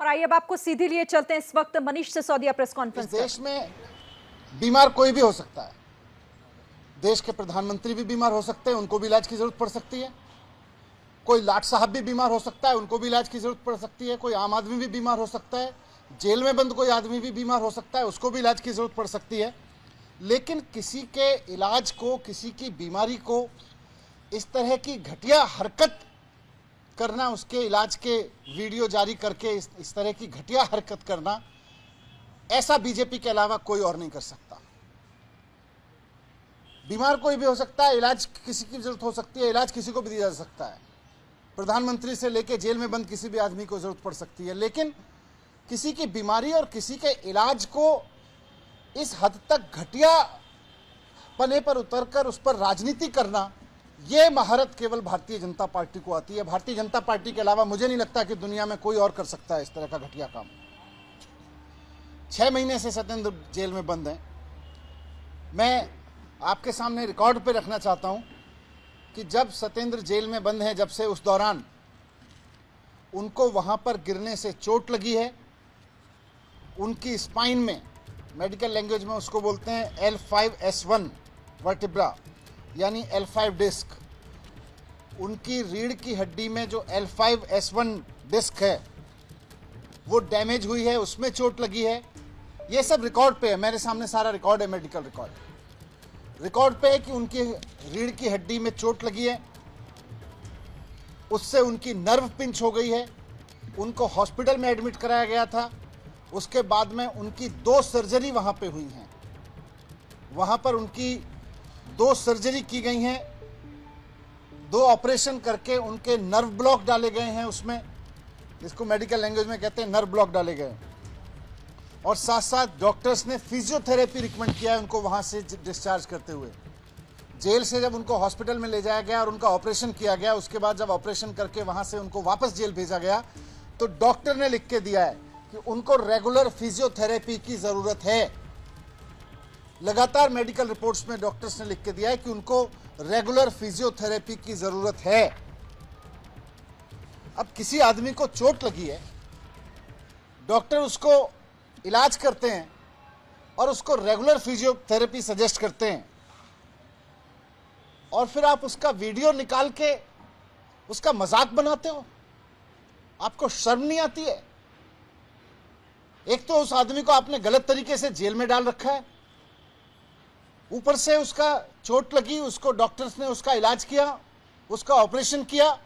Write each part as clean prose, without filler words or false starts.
आइए अब आपको सीधे लिए चलते हैं इस वक्त मनीष सिसोदिया प्रेस कॉन्फ्रेंस। देश में बीमार कोई भी हो सकता है। देश के प्रधानमंत्री भी बीमार हो सकते हैं, उनको भी इलाज की जरूरत पड़ सकती है। कोई लाट साहब भी बीमार हो सकता है, उनको भी इलाज की जरूरत पड़ सकती है। कोई आम आदमी भी बीमार हो सकता है, जेल में बंद कोई आदमी भी बीमार हो सकता है, उसको भी इलाज की जरूरत पड़ सकती है। लेकिन किसी के इलाज को, किसी की बीमारी को इस तरह की घटिया हरकत करना, उसके इलाज के वीडियो जारी करके इस तरह की घटिया हरकत करना, ऐसा बीजेपी के अलावा कोई और नहीं कर सकता। बीमार कोई भी हो सकता है, इलाज किसी की जरूरत हो सकती है, इलाज किसी को भी दिया जा सकता है। प्रधानमंत्री से लेकर जेल में बंद किसी भी आदमी को जरूरत पड़ सकती है। लेकिन किसी की बीमारी और किसी के इलाज को इस हद तक घटिया पने पर उतरकर उस पर राजनीति करना, यह महारत केवल भारतीय जनता पार्टी को आती है। भारतीय जनता पार्टी के अलावा मुझे नहीं लगता कि दुनिया में कोई और कर सकता है इस तरह का घटिया काम। 6 महीने से सत्येंद्र जेल में बंद हैं। मैं आपके सामने रिकॉर्ड पे रखना चाहता हूं कि जब सत्येंद्र जेल में बंद हैं, जब से, उस दौरान उनको वहां पर गिरने से चोट लगी है। उनकी स्पाइन में, मेडिकल लैंग्वेज में उसको बोलते हैं L5S1 वर्टिब्रा, यानी L5 डिस्क। उनकी रीढ़ की हड्डी में जो L5S1 डिस्क है वो डैमेज हुई है, उसमें चोट लगी है। ये सब रिकॉर्ड पे है, मेरे सामने सारा रिकॉर्ड है, मेडिकल रिकॉर्ड पे है कि उनकी रीढ़ की हड्डी में चोट लगी है, उससे उनकी नर्व पिंच हो गई है। उनको हॉस्पिटल में एडमिट कराया गया था। उसके बाद में उनकी 2 सर्जरी वहां पे हुई हैं। वहां पर उनकी 2 सर्जरी की गई हैं, 2 ऑपरेशन करके उनके नर्व ब्लॉक डाले गए हैं उसमें, जिसको मेडिकल लैंग्वेज में कहते हैं नर्व ब्लॉक डाले गए। और साथ साथ डॉक्टर्स ने फिजियोथेरेपी रिकमेंड किया है उनको वहां से डिस्चार्ज करते हुए। जेल से जब उनको हॉस्पिटल में ले जाया गया और उनका ऑपरेशन किया गया, उसके बाद जब ऑपरेशन करके वहां से उनको वापस जेल भेजा गया, तो डॉक्टर ने लिख के दिया है कि उनको रेगुलर फिजियोथेरेपी की जरूरत है। लगातार मेडिकल रिपोर्ट्स में डॉक्टर्स ने लिख के दिया है कि उनको रेगुलर फिजियोथेरेपी की जरूरत है। अब किसी आदमी को चोट लगी है, डॉक्टर उसको इलाज करते हैं और उसको रेगुलर फिजियोथेरेपी सजेस्ट करते हैं, और फिर आप उसका वीडियो निकाल के उसका मजाक बनाते हो। आपको शर्म नहीं आती है? एक तो उस आदमी को आपने गलत तरीके से जेल में डाल रखा है, ऊपर से उसका चोट लगी, उसको डॉक्टर्स ने उसका इलाज किया, उसका ऑपरेशन किया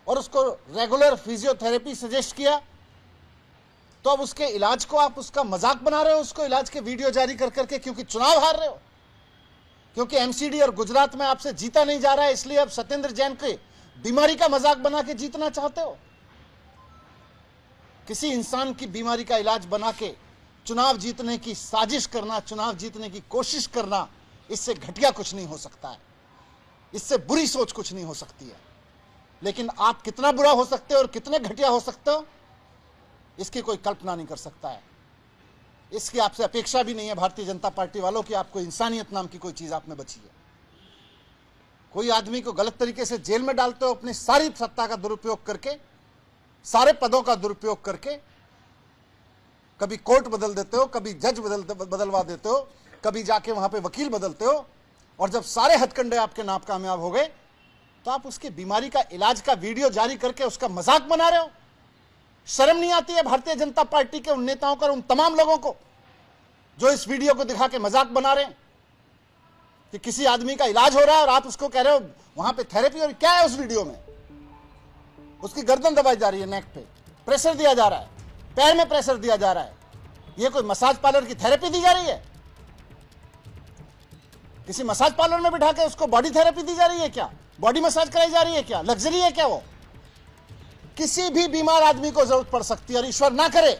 और उसको रेगुलर फिजियोथेरेपी सजेस्ट किया। तो अब उसके इलाज को आप उसका मजाक बना रहे हो, उसको इलाज के वीडियो जारी कर करके, क्योंकि चुनाव हार रहे हो, क्योंकि एमसीडी और गुजरात में आपसे जीता नहीं जा रहा है, इसलिए अब सत्येंद्र जैन के बीमारी का मजाक बना के जीतना चाहते हो। किसी इंसान की बीमारी का इलाज बना के चुनाव जीतने की साजिश करना, चुनाव जीतने की कोशिश करना, इससे घटिया कुछ नहीं हो सकता है, इससे बुरी सोच कुछ नहीं हो सकती है। लेकिन आप कितना बुरा हो सकते हो और कितने घटिया हो सकते हो, इसकी कोई कल्पना नहीं कर सकता है। इसकी आपसे अपेक्षा भी नहीं है भारतीय जनता पार्टी वालों की। आपको इंसानियत नाम की कोई चीज आप में बची है? कोई आदमी को गलत तरीके से जेल में डालते हो, अपनी सारी सत्ता का दुरुपयोग करके, सारे पदों का दुरुपयोग करके। कभी कोर्ट बदल देते हो, कभी जज बदलवा देते हो, कभी जाके वहां पे वकील बदलते हो, और जब सारे हथकंडे आपके नाप कामयाब हो गए तो आप उसकी बीमारी का इलाज का वीडियो जारी करके उसका मजाक बना रहे हो। शर्म नहीं आती है भारतीय जनता पार्टी के उन नेताओं को, उन तमाम लोगों को जो इस वीडियो को दिखा के मजाक बना रहे हैं कि किसी आदमी का इलाज हो रहा है और आप उसको कह रहे हो वहां पे थेरेपी? और क्या है उस वीडियो में? उसकी गर्दन दबाई जा रही है, नेक पे प्रेशर दिया जा रहा है, पैर में प्रेशर दिया जा रहा है। ये कोई मसाज पार्लर की थेरेपी दी जा रही है? किसी मसाज पार्लर में बिठा के उसको बॉडी थेरेपी दी जा रही है क्या? बॉडी मसाज कराई जा रही है क्या? लग्जरी है क्या वो? किसी भी बीमार आदमी को जरूरत पड़ सकती है, और ईश्वर ना करे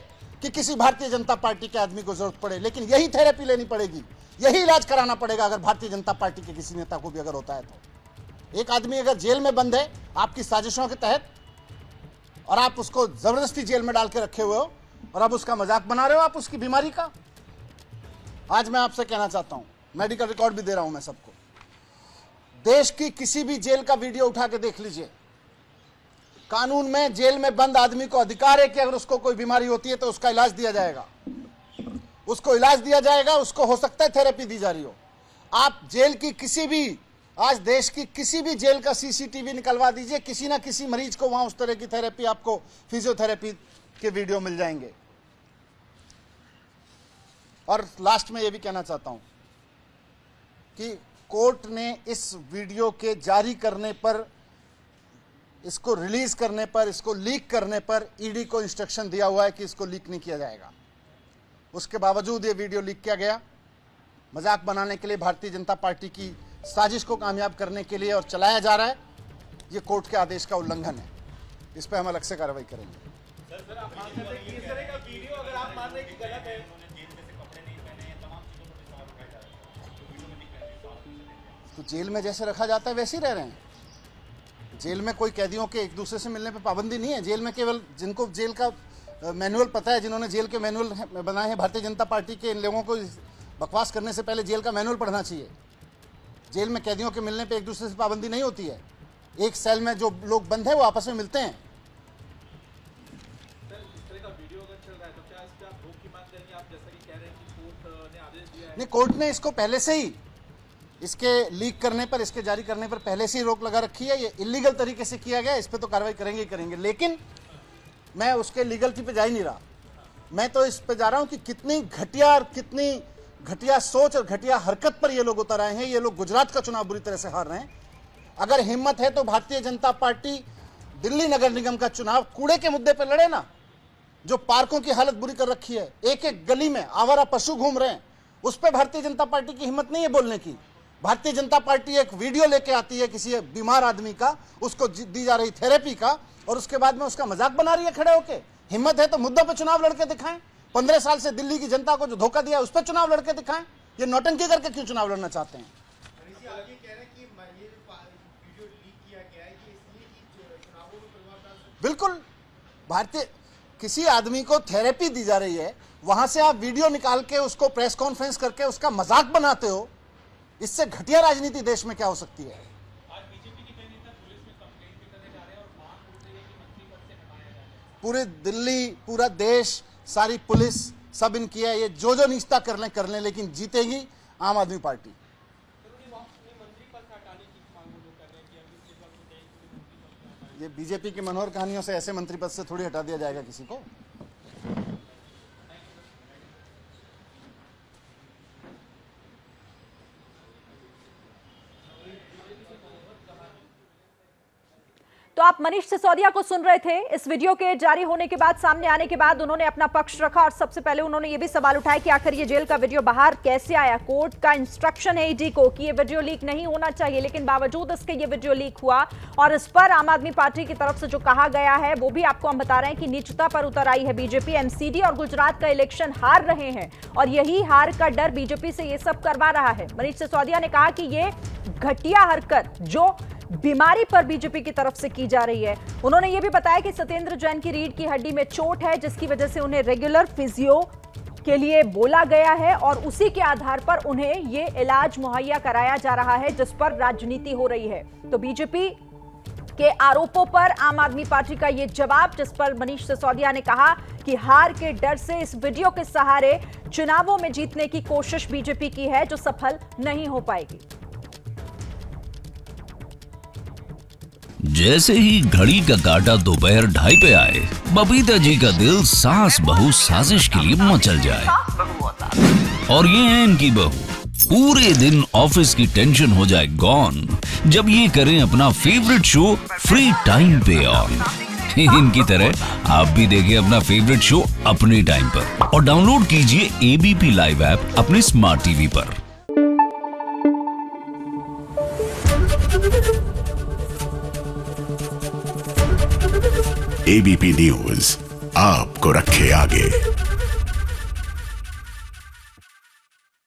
कि किसी भारतीय जनता पार्टी के आदमी को जरूरत पड़े, लेकिन यही थेरेपी लेनी पड़ेगी, यही इलाज कराना पड़ेगा अगर भारतीय जनता पार्टी के किसी नेता को भी अगर होता है तो। एक आदमी अगर जेल में बंद है आपकी साजिशों के तहत, और आप उसको जबरदस्ती जेल में डाल के रखे हुए हो, और अब उसका मजाक बना रहे हो आप उसकी बीमारी का। आज मैं आपसे कहना चाहता हूं, मेडिकल रिकॉर्ड भी दे रहा हूं मैं सबको, देश की किसी भी जेल का वीडियो उठा के देख लीजिए, कानून में जेल में बंद आदमी को अधिकार है कि अगर उसको कोई बीमारी होती है तो उसका इलाज दिया जाएगा, उसको इलाज दिया जाएगा, उसको हो सकता है थेरेपी दी जा रही हो। आप जेल की किसी भी, आज देश की किसी भी जेल का सीसीटीवी निकलवा दीजिए, किसी ना किसी मरीज को वहां उस तरह की थेरेपी, आपको फिजियोथेरेपी के वीडियो मिल जाएंगे। और लास्ट में यह भी कहना चाहता हूं कि कोर्ट ने इस वीडियो के जारी करने पर, इसको रिलीज करने पर, इसको लीक करने पर ईडी को इंस्ट्रक्शन दिया हुआ है कि इसको लीक नहीं किया जाएगा। उसके बावजूद ये वीडियो लीक किया गया, मजाक बनाने के लिए, भारतीय जनता पार्टी की साजिश को कामयाब करने के लिए और चलाया जा रहा है। ये कोर्ट के आदेश का उल्लंघन है, इस पर हम अलग से कार्रवाई करेंगे। सर आप मान रहे हैं कि इस तरह का वीडियो अगर आप मान रहे हैं कि गलत है, तो जेल में जैसे रखा जाता है वैसे ही रह रहे हैं। जेल में कोई कैदियों के एक दूसरे से मिलने पे पाबंदी नहीं है। जेल में केवल जिनको जेल का मैनुअल पता है, जिन्होंने जेल के मैनुअल बनाए हैं, भारतीय जनता पार्टी के, इन लोगों को बकवास करने से पहले जेल का मैनुअल पढ़ना चाहिए। जेल में कैदियों के मिलने पे एक दूसरे से पाबंदी नहीं होती है। एक सेल में जो लोग बंद हैं वो आपस में मिलते हैं। नहीं, कोर्ट ने इसको पहले से ही, इसके लीक करने पर, इसके जारी करने पर पहले से ही रोक लगा रखी है। ये इलीगल तरीके से किया गया, इस पर तो कार्रवाई करेंगे ही करेंगे। लेकिन मैं उसके लीगलिटी पे जा ही नहीं रहा, मैं तो इस पे जा रहा हूं कि कितनी घटिया और कितनी घटिया सोच और घटिया हरकत पर ये लोग उतर आए हैं। ये लोग गुजरात का चुनाव बुरी तरह से हार रहे हैं। अगर हिम्मत है तो भारतीय जनता पार्टी दिल्ली नगर निगम का चुनाव कूड़े के मुद्दे पर लड़े ना। जो पार्कों की हालत बुरी कर रखी है, एक एक गली में आवारा पशु घूम रहे हैं, उस पर भारतीय जनता पार्टी की हिम्मत नहीं है बोलने की। भारतीय जनता पार्टी एक वीडियो लेके आती है किसी बीमार आदमी का, उसको दी जा रही थेरेपी का, और उसके बाद में उसका मजाक बना रही है खड़े होके। हिम्मत है तो मुद्दों पे चुनाव लड़के दिखाएं। 15 साल से दिल्ली की जनता को जो धोखा दिया उस पर चुनाव लड़के दिखाएं। ये नौटंकी करके क्यों चुनाव लड़ना चाहते हैं? बिल्कुल, भारतीय किसी आदमी को थेरेपी दी जा रही है, वहां से आप वीडियो निकाल के उसको प्रेस कॉन्फ्रेंस करके उसका मजाक बनाते हो। इससे घटिया राजनीति देश में क्या हो सकती है? आज बीजेपी के कई नेता पुलिस में कंप्लेंट भी करने जा रहे हैं और मांग उठ रही है कि मंत्री पद से हटाया जाए। पूरे दिल्ली, पूरा देश, सारी पुलिस सब इनकी है। ये जो निश्चित कर लें, लेकिन जीतेगी आम आदमी पार्टी। ये बीजेपी की मनोहर कहानियों से ऐसे मंत्री पद से थोड़ी हटा दिया जाएगा किसी को। तो आप मनीष सिसोदिया को सुन रहे थे। इस वीडियो के जारी होने के बाद, सामने आने के बाद उन्होंने अपना पक्ष रखा और सबसे पहले उन्होंने ये भी सवाल उठाया कि आखिर ये जेल का वीडियो बाहर कैसे आया। कोर्ट का इंस्ट्रक्शन है ईडी को कि ये वीडियो लीक नहीं होना चाहिए, लेकिन बावजूद इसके ये वीडियो लीक हुआ और इस पर आम आदमी पार्टी की तरफ से जो कहा गया है वो भी आपको हम बता रहे हैं कि नीचता पर उतर आई है बीजेपी। एमसीडी और गुजरात का इलेक्शन हार रहे हैं और यही हार का डर बीजेपी से ये सब करवा रहा है। मनीष सिसोदिया ने कहा कि ये घटिया हरकत जो बीमारी पर बीजेपी की तरफ से की जा रही है। उन्होंने ये भी बताया कि सत्येंद्र जैन की रीढ़ की हड्डी में चोट है, जिसकी वजह से उन्हें रेगुलर फिजियो के लिए बोला गया है और उसी के आधार पर उन्हें ये इलाज मुहैया कराया जा रहा है, जिस पर राजनीति हो रही है। तो बीजेपी के आरोपों पर आम आदमी पार्टी का ये जवाब, जिस पर मनीष सिसोदिया ने कहा कि हार के डर से इस वीडियो के सहारे चुनावों में जीतने की कोशिश बीजेपी की है, जो सफल नहीं हो पाएगी। जैसे ही घड़ी का काटा दोपहर 2:30 पे आए, बबीता जी का दिल सास बहू साजिश के लिए मचल जाए। और ये है इनकी बहू, पूरे दिन ऑफिस की टेंशन हो जाए गॉन जब ये करें अपना फेवरेट शो फ्री टाइम पे ऑन। इनकी तरह आप भी देखिए अपना फेवरेट शो अपने टाइम पर और डाउनलोड कीजिए एबीपी लाइव ऐप अपने स्मार्ट टीवी पर। एबीपी न्यूज आपको रखे आगे।